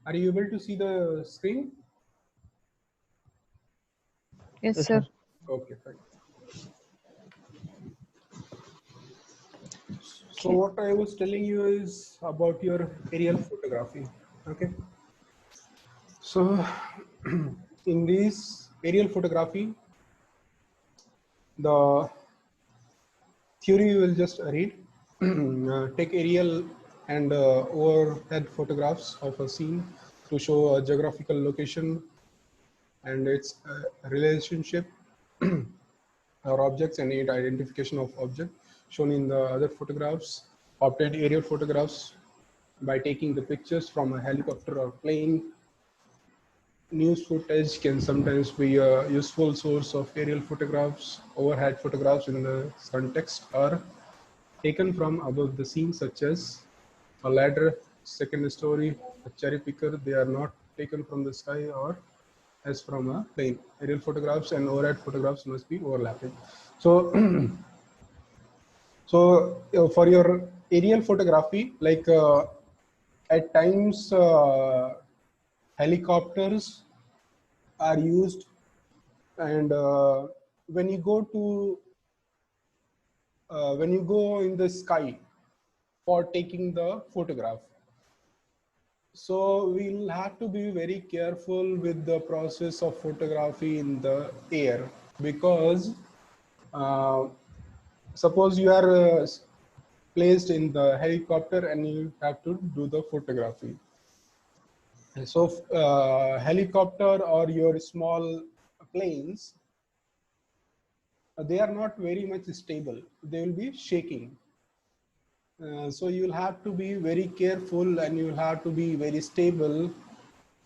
Are you able to see the screen? Yes, Yes, sir. sir. Okay, fine. So Okay. what I was telling you is about your aerial photography. Okay. So in this aerial photography, the theory you will just read. Take aerial and overhead photographs of a scene to show a geographical location and its relationship or objects and need identification of object shown in the other photographs. Obtain aerial photographs by taking the pictures from a helicopter or plane. News footage can sometimes be a useful source of aerial photographs. Overhead photographs in the context are taken from above the scene, such as a ladder, second story, a cherry picker. They are not taken from the sky or as from a plane. Aerial photographs and overhead photographs must be overlapping. So, for your aerial photography, like at times helicopters are used, and when you go in the sky for taking the photograph, so we'll have to be very careful with the process of photography in the air, because uh, suppose you are placed in the helicopter and you have to do the photography. So helicopter or your small planes, they are not very much stable. They will be shaking. So you'll have to be very careful and you'll have to be very stable,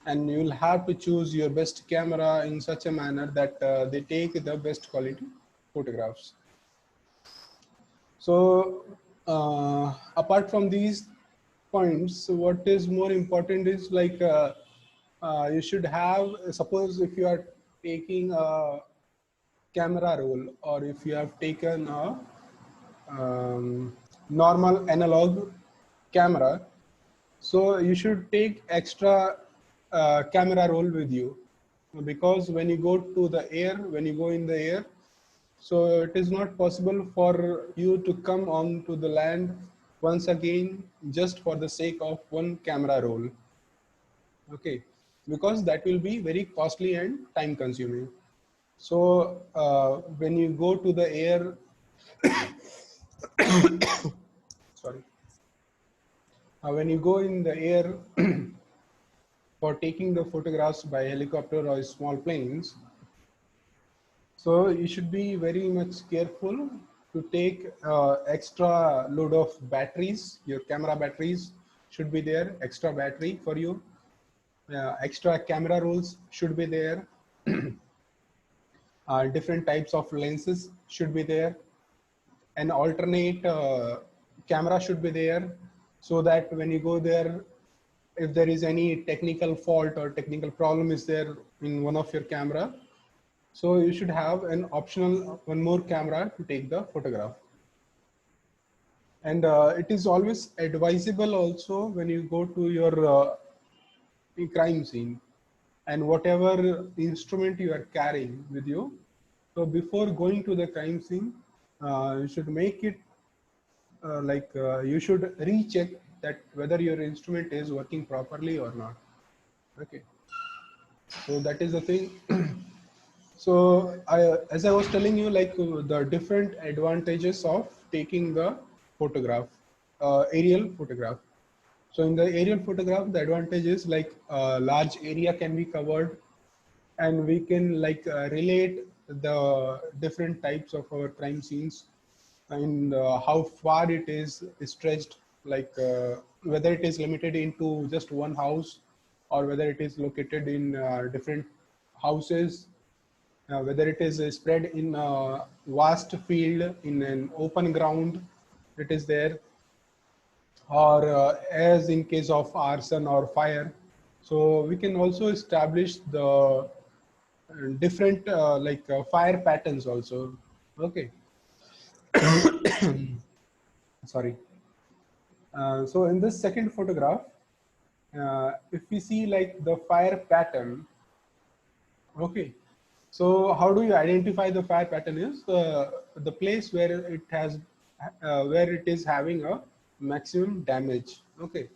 and you'll have to choose your best camera in such a manner that they take the best quality photographs. So apart from these points, what is more important is like you should have, suppose if you are taking a camera roll, or if you have taken a normal analog camera, so you should take extra camera roll with you, because when you go to the air, when you go in the air, so it is not possible for you to come on to the land once again just for the sake of one camera roll. Okay, because that will be very costly and time consuming. So when you go to the air, sorry, when you go in the air for taking the photographs by helicopter or small planes, so you should be very much careful to take extra load of batteries. Your camera batteries should be there, extra battery for you. Extra camera rolls should be there. Different types of lenses should be there. An alternate camera should be there, so that when you go there, if there is any technical fault or technical problem is there in one of your camera, so you should have an optional one more camera to take the photograph. And it is always advisable also when you go to your crime scene, and whatever instrument you are carrying with you, so before going to the crime scene, you should make it you should recheck that whether your instrument is working properly or not. Okay, so that is the thing. So as I was telling you, like the different advantages of taking the photograph, aerial photograph. So in the aerial photograph, the advantage is like a large area can be covered, and we can like relate the different types of our crime scenes, and how far it is stretched, like whether it is limited into just one house, or whether it is located in different houses, whether it is spread in a vast field in an open ground, it is there, or as in case of arson or fire. So we can also establish the different fire patterns also. Okay, sorry. So in this second photograph, if we see like the fire pattern, okay. So how do you identify the fire pattern is the place where it is having a maximum damage. Okay.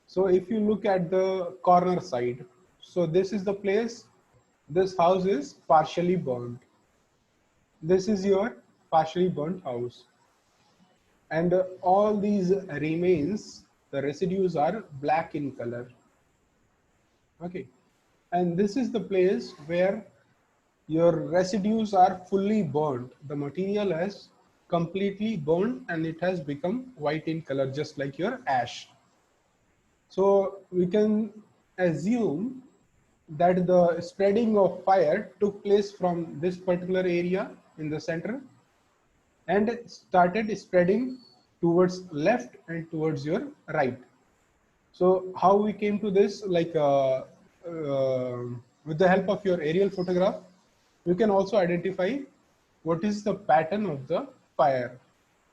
So if you look at the corner side, so this is the place, this house is partially burned. This is your partially burnt house. And all these remains, the residues are black in color. Okay. And this is the place where your residues are fully burned. The material has completely burned and it has become white in color, just like your ash. So we can assume that the spreading of fire took place from this particular area in the center and started spreading towards left and towards your right. So how we came to this, like with the help of your aerial photograph, you can also identify what is the pattern of the fire.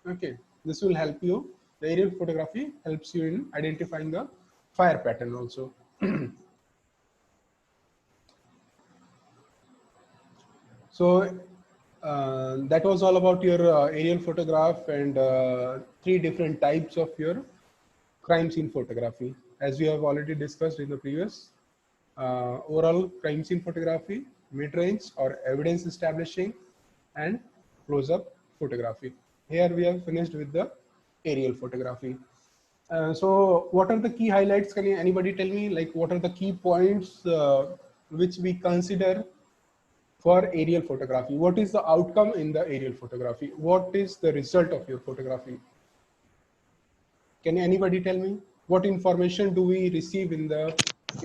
Okay, this will help you. The aerial photography helps you in identifying the fire pattern also. So that was all about your aerial photograph and three different types of your crime scene photography. As we have already discussed in the previous, overall crime scene photography, mid-range or evidence establishing, and close-up photography. Here we have finished with the aerial photography. So what are the key highlights? Can anybody tell me, like, what are the key points which we consider for aerial photography? What is the outcome in the aerial photography? What is the result of your photography? Can anybody tell me what information do we receive in the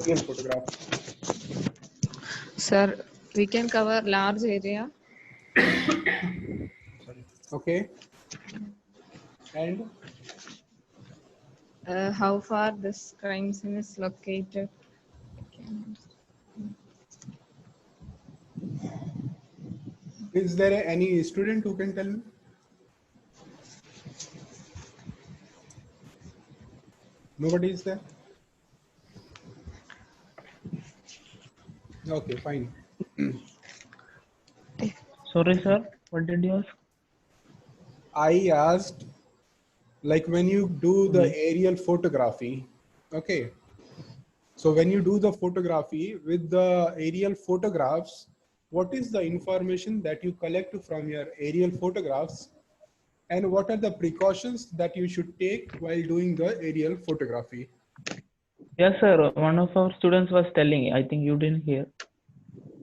aerial photograph? Sir, we can cover large area. Sorry. Okay. And How far this crime scene is located. is there any student who can tell me? Nobody is there? Okay, fine. Sorry, sir. What did you ask? I asked, like, when you do the aerial photography, okay. So when you do the photography with the aerial photographs, what is the information that you collect from your aerial photographs, and what are the precautions that you should take while doing the aerial photography? Yes, sir. One of our students was telling. I think you didn't hear.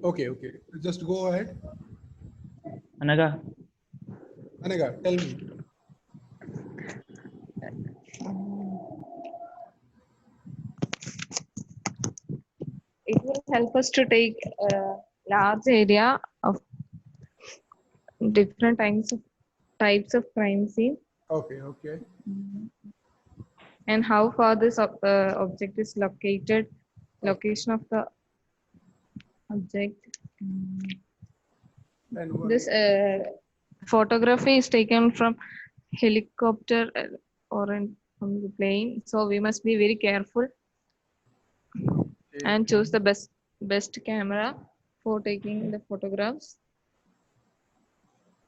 Okay, okay. Just go ahead. Anaga. Anaga, tell me. It will help us to take a large area of different types of crime scene Okay, okay. and how far this object is located, location of the object. And This photography is taken from helicopter or from the plane, so we must be very careful and choose the best camera for taking the photographs.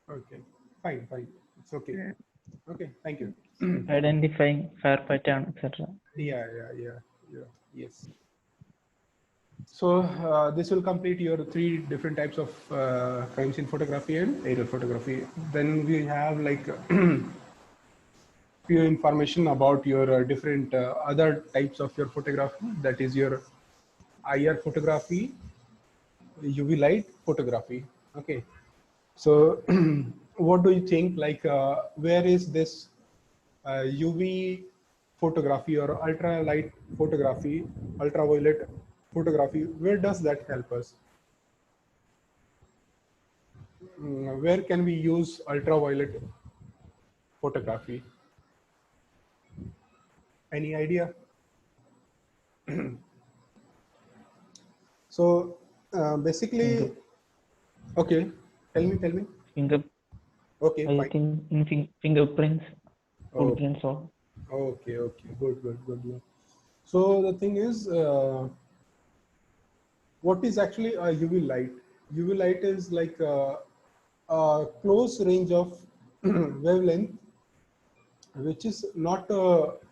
okay, fine, fine. It's okay. Yeah. Okay, thank you. Identifying fire pattern, etc. Yeah, yes. So this will complete your three different types of crime scene photography and aerial photography. Then we have like few information about your different other types of your photography. That is your IR photography, UV light photography. Okay. So what do you think? Like, where is this UV photography or ultralight photography, ultraviolet photography? Where does that help us? Where can we use ultraviolet photography? Any idea? So basically, okay, tell me. Finger. Okay, I fine. think in fingerprints, Oh, footprints, or okay, good. So the thing is, what is actually a UV light? UV light is like a close range of wavelength which is not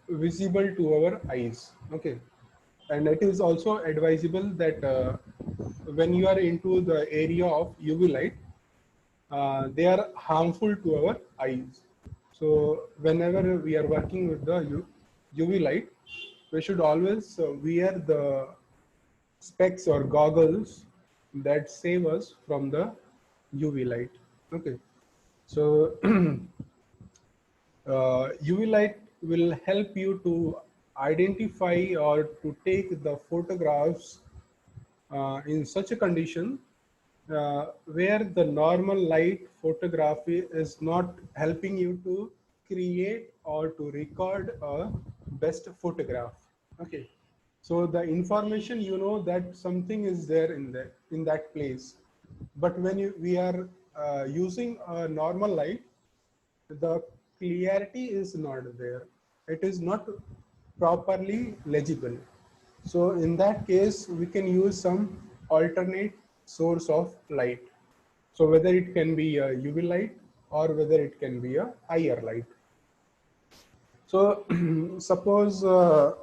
visible to our eyes. Okay, and it is also advisable that when you are into the area of UV light, they are harmful to our eyes. So whenever we are working with the UV light, we should always wear the specs or goggles that save us from the UV light. Okay, so UV light will help you to identify or to take the photographs in such a condition where the normal light photography is not helping you to create or to record a best photograph. Okay, so the information, you know that something is there in that place, but when we are using a normal light, the clarity is not there. It is not properly legible. So in that case, we can use some alternate source of light. So whether it can be a UV light or whether it can be a IR light. So suppose uh,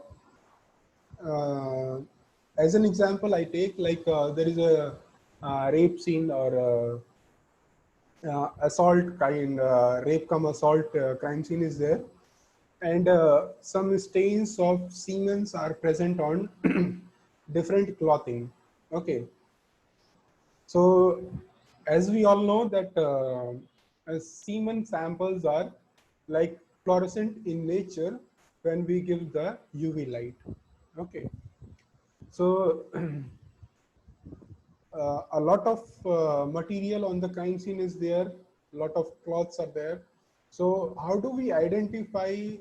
as an example, I take like there is a rape scene or assault kind, rape cum assault crime scene is there, and some stains of semen are present on different clothing. Okay, so as we all know that semen samples are like fluorescent in nature when we give the UV light. Okay, so a lot of material on the crime scene is there, a lot of cloths are there. So how do we identify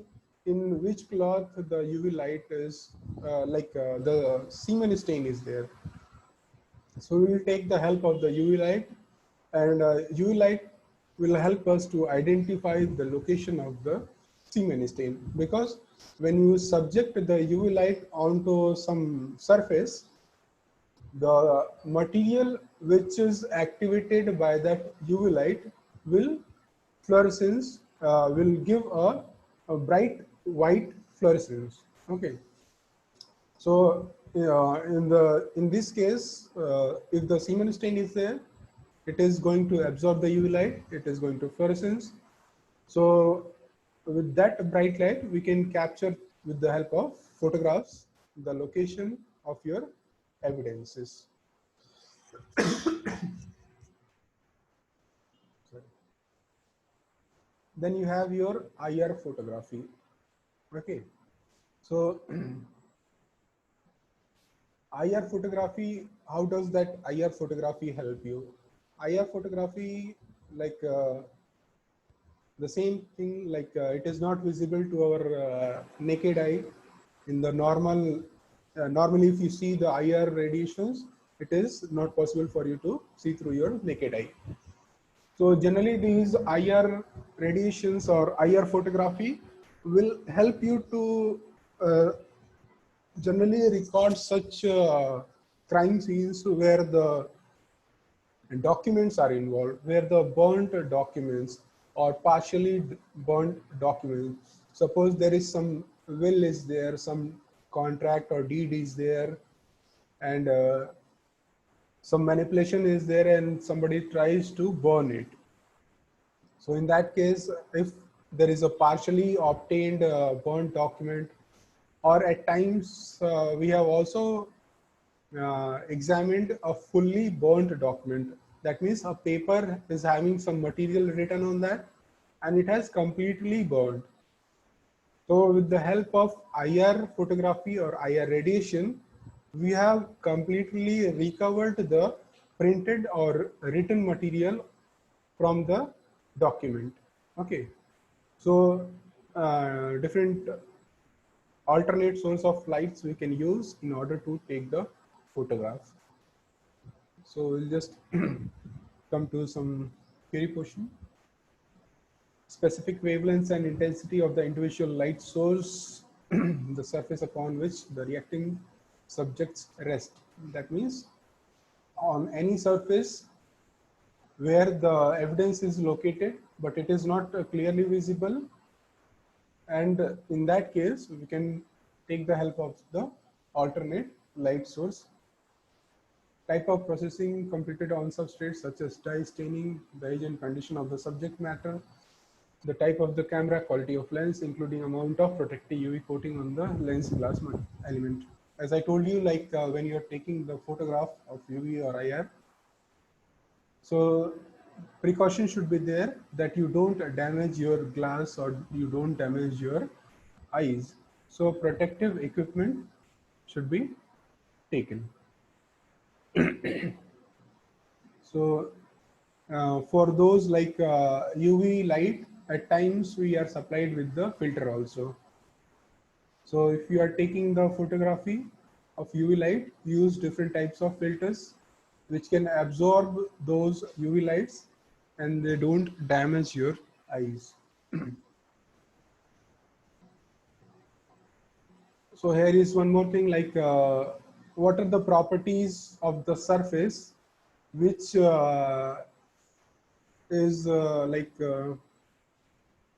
in which cloth the UV light is, the semen stain is there? So we will take the help of the UV light, and UV light will help us to identify the location of the semen stain, because when you subject the UV light onto some surface, the material which is activated by that UV light will fluorescence, will give a bright white fluorescence. Okay, so in this case, if the semen stain is there, it is going to absorb the UV light, it is going to fluorescence. So with that bright light, we can capture with the help of photographs the location of your evidences. Then you have your IR photography. Okay, so IR photography, how does that IR photography help you? IR photography, like the same thing, like it is not visible to our naked eye. In the normally if you see the IR radiations, it is not possible for you to see through your naked eye. So generally these IR radiations or IR photography will help you to generally record such crime scenes where the documents are involved, where the burnt documents or partially burnt documents. Suppose there is some will is there, some contract or deed is there, and some manipulation is there, and somebody tries to burn it. So in that case, if there is a partially obtained burnt document, or at times we have also examined a fully burnt document. That means a paper is having some material written on that and it has completely burned. So with the help of IR photography or IR radiation, we have completely recovered the printed or written material from the document. Okay, so different alternate source of lights we can use in order to take the photograph. So we'll just come to some query question. Specific wavelengths and intensity of the individual light source the surface upon which the reacting subjects rest. That means on any surface where the evidence is located, but it is not clearly visible. And in that case, we can take the help of the alternate light source. Type of processing completed on substrates such as dye, staining, the age and condition of the subject matter, the type of the camera, quality of lens, including amount of protective UV coating on the lens glass element. As I told you, like when you're taking the photograph of UV or IR, so precaution should be there that you don't damage your glass or you don't damage your eyes. So protective equipment should be taken. So for those like UV light, at times we are supplied with the filter also. So if you are taking the photography of UV light, use different types of filters which can absorb those UV lights and they don't damage your eyes. So here is one more thing, like what are the properties of the surface which is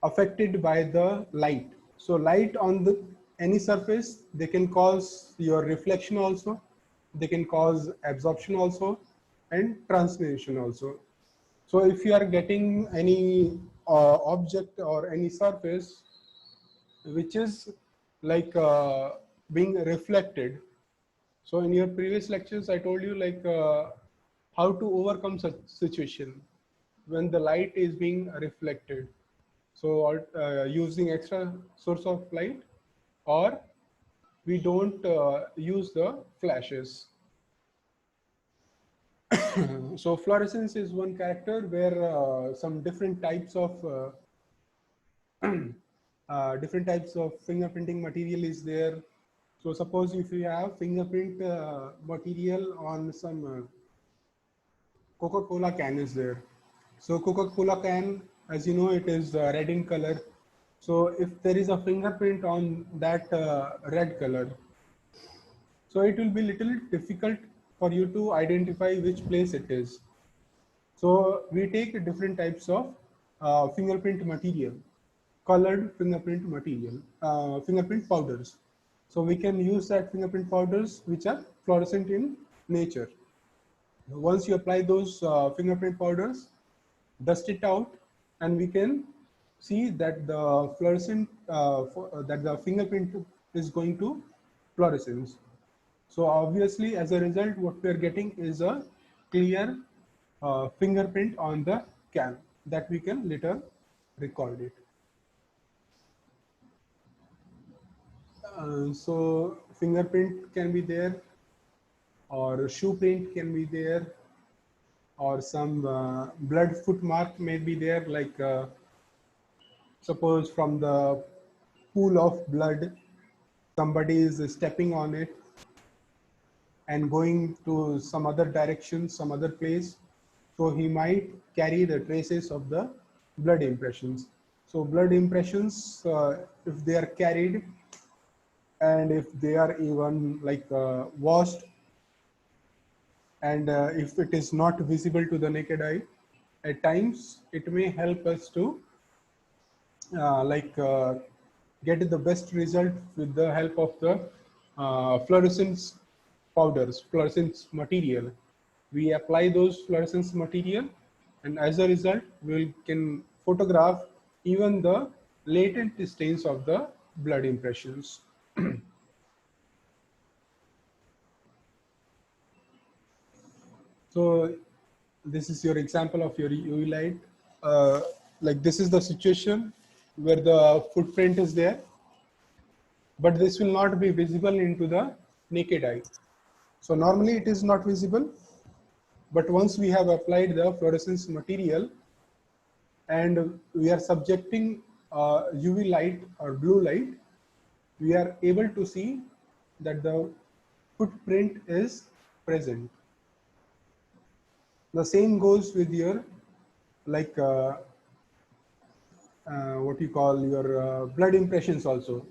affected by the light. So light on the any surface, they can cause your reflection also, they can cause absorption also, and transmission also. So if you are getting any object or any surface which is like being reflected. So in your previous lectures, I told you like how to overcome such situation when the light is being reflected. So using extra source of light, or we don't use the flashes. So fluorescence is one character where some different types of fingerprinting material is there. So suppose if you have fingerprint material on some Coca-Cola can is there. So Coca-Cola can, as you know, it is red in color. So if there is a fingerprint on that red color, so it will be little difficult for you to identify which place it is. So we take different types of fingerprint material, colored fingerprint material, fingerprint powders. So we can use that fingerprint powders which are fluorescent in nature. Once you apply those fingerprint powders, dust it out, and we can see that the fluorescent, that the fingerprint is going to fluorescence. So obviously, as a result, what we are getting is a clear fingerprint on the can that we can later record it. So fingerprint can be there, or shoe print can be there, or some blood foot mark may be there, like suppose from the pool of blood, somebody is stepping on it and going to some other direction, some other place. So he might carry the traces of the blood impressions. So blood impressions, if they are carried and if they are even like washed, and if it is not visible to the naked eye, at times it may help us to get the best result with the help of the fluorescence powders, fluorescence material. We apply those fluorescence material, and as a result, we can photograph even the latent stains of the blood impressions. So this is your example of your UV light. Like this is the situation where the footprint is there, but this will not be visible into the naked eye. So normally it is not visible, but once we have applied the fluorescence material and we are subjecting UV light or blue light, we are able to see that the footprint is present. The same goes with your like what you call your blood impressions also.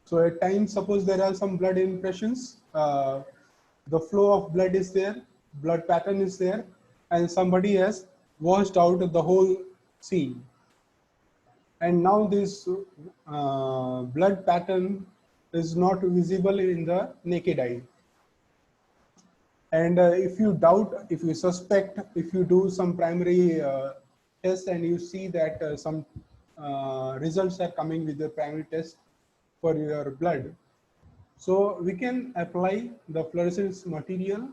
So at times, suppose there are some blood impressions, the flow of blood is there, blood pattern is there, and somebody has washed out the whole scene. And now this blood pattern is not visible in the naked eye. And if you doubt, if you suspect, if you do some primary test and you see that some results are coming with the primary test for your blood, so we can apply the fluorescence material,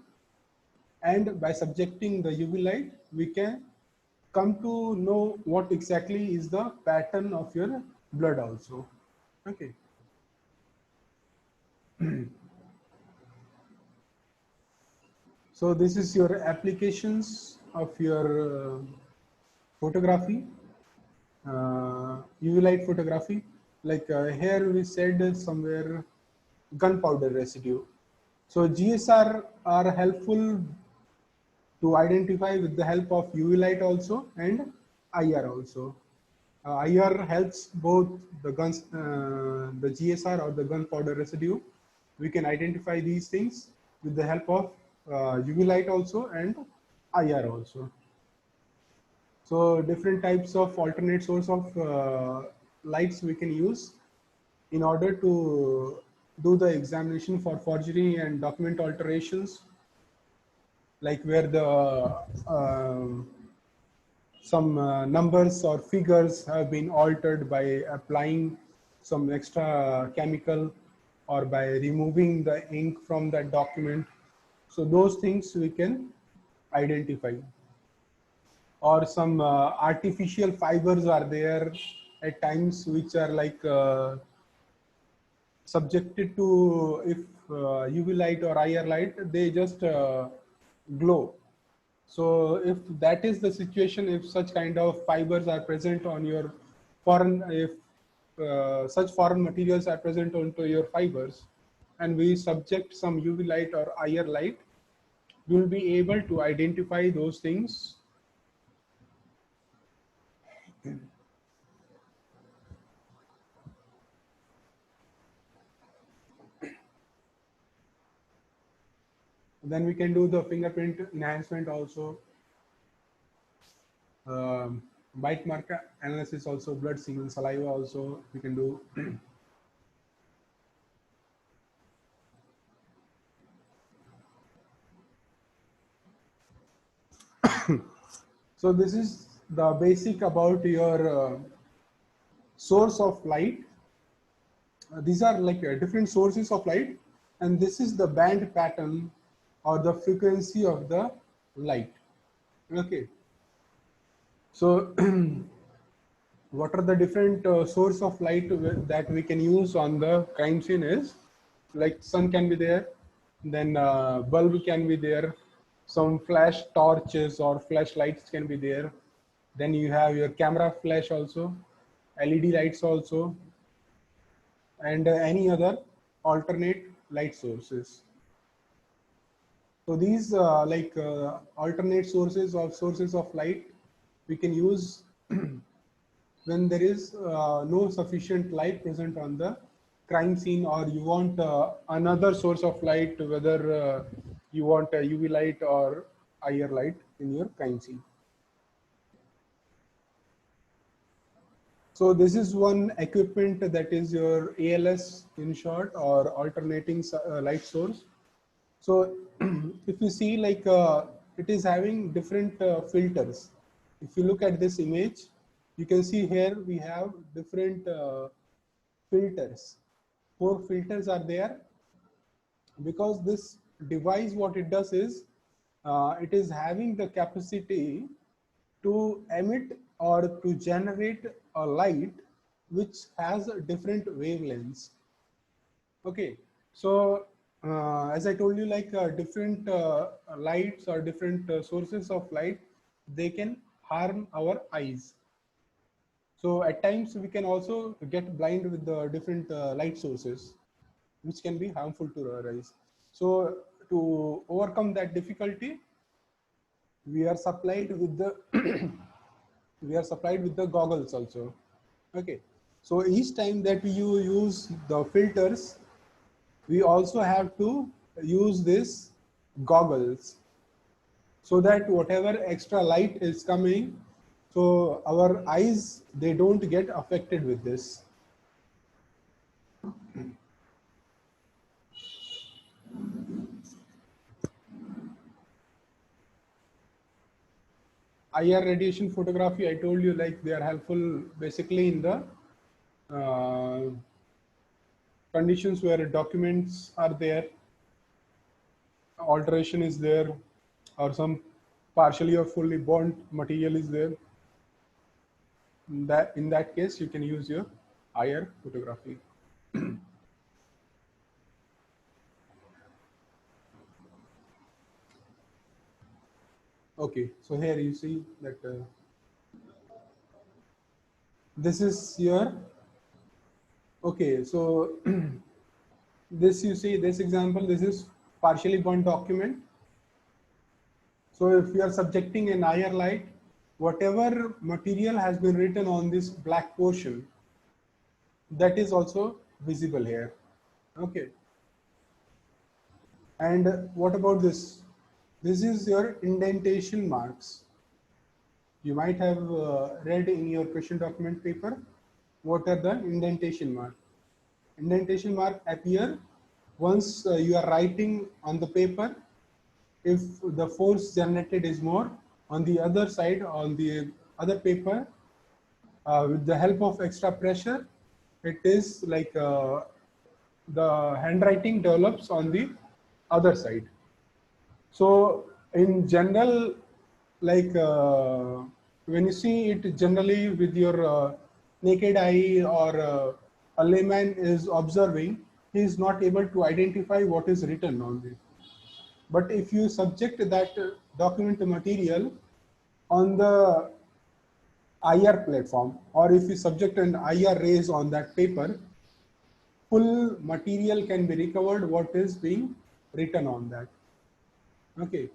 and by subjecting the UV light, we can come to know what exactly is the pattern of your blood also. Okay. So this is your applications of your photography, UV light photography. Like here we said somewhere gunpowder residue. So GSR are helpful to identify with the help of UV light also and IR also. IR helps both the the GSR or the gunpowder residue. We can identify these things with the help of UV light also and IR also. So different types of alternate source of lights we can use in order to do the examination for forgery and document alterations, like where the some numbers or figures have been altered by applying some extra chemical or by removing the ink from that document. So those things we can identify. Or some artificial fibers are there at times which are like subjected to, if UV light or IR light, they just glow. So if that is the situation, if such kind of fibers are present on your foreign, if such foreign materials are present onto your fibers, and we subject some UV light or IR light, we will be able to identify those things. Then we can do the fingerprint enhancement also. Bite mark analysis also, blood semen, saliva also we can do. So this is the basic about your source of light. These are like different sources of light, and this is the band pattern or the frequency of the light. Okay. So what are the different source of light that we can use on the crime scene is, like sun can be there, then bulb can be there, some flash torches or flashlights can be there, then you have your camera flash also, LED lights also, and any other alternate light sources. So these alternate sources of light we can use when there is no sufficient light present on the crime scene, or you want another source of light, whether you want a UV light or IR light in your crime scene. So this is one equipment that is your ALS in short, or alternating light source. So if you see, like it is having different filters. If you look at this image, you can see here we have different filters. 4 filters are there, because this device, what it does is it is having the capacity to emit or to generate a light which has different wavelengths. Okay, so as I told you, like different lights or different sources of light, they can harm our eyes. So at times we can also get blind with the different light sources, which can be harmful to our eyes. So to overcome that difficulty, we are supplied with the we are supplied with the goggles also. Okay, So each time that you use the filters, we also have to use this goggles, so that whatever extra light is coming, so our eyes, they don't get affected with this. IR radiation photography, I told you, like they are helpful basically in the conditions where documents are there, alteration is there, or some partially or fully burnt material is there. In that case, you can use your IR photography. Okay, so here you see that this is your, okay, so this, you see this example, this is partially burnt document. So if you are subjecting an IR light, whatever material has been written on this black portion, that is also visible here. Okay. And what about this? This is your indentation marks. You might have read in your question document paper, what are the indentation marks? Indentation mark appear once you are writing on the paper. If the force generated is more, on the other side, on the other paper, with the help of extra pressure, it is like the handwriting develops on the other side. So in general, like when you see it generally with your naked eye, or a layman is observing, he is not able to identify what is written on it. But if you subject that document material on the IR platform, or if you subject an IR rays on that paper, full material can be recovered what is being written on that. Okay.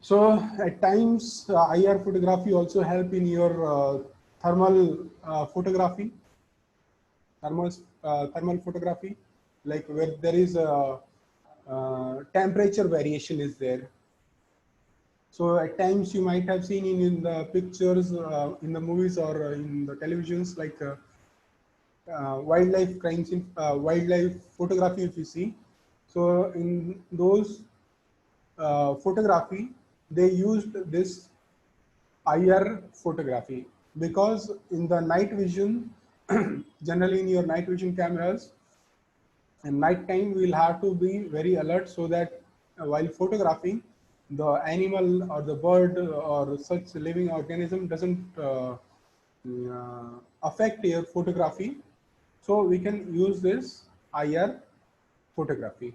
So at times IR photography also help in your thermal photography, thermal photography, like where there is a temperature variation is there. So at times you might have seen in the pictures, in the movies, or in the televisions, like wildlife crimes, in wildlife photography, if you see. So in those photography, they used this IR photography, because in the night vision, generally in your night vision cameras, in night time we will have to be very alert, so that while photographing, the animal or the bird or such living organism doesn't affect your photography. So we can use this IR photography.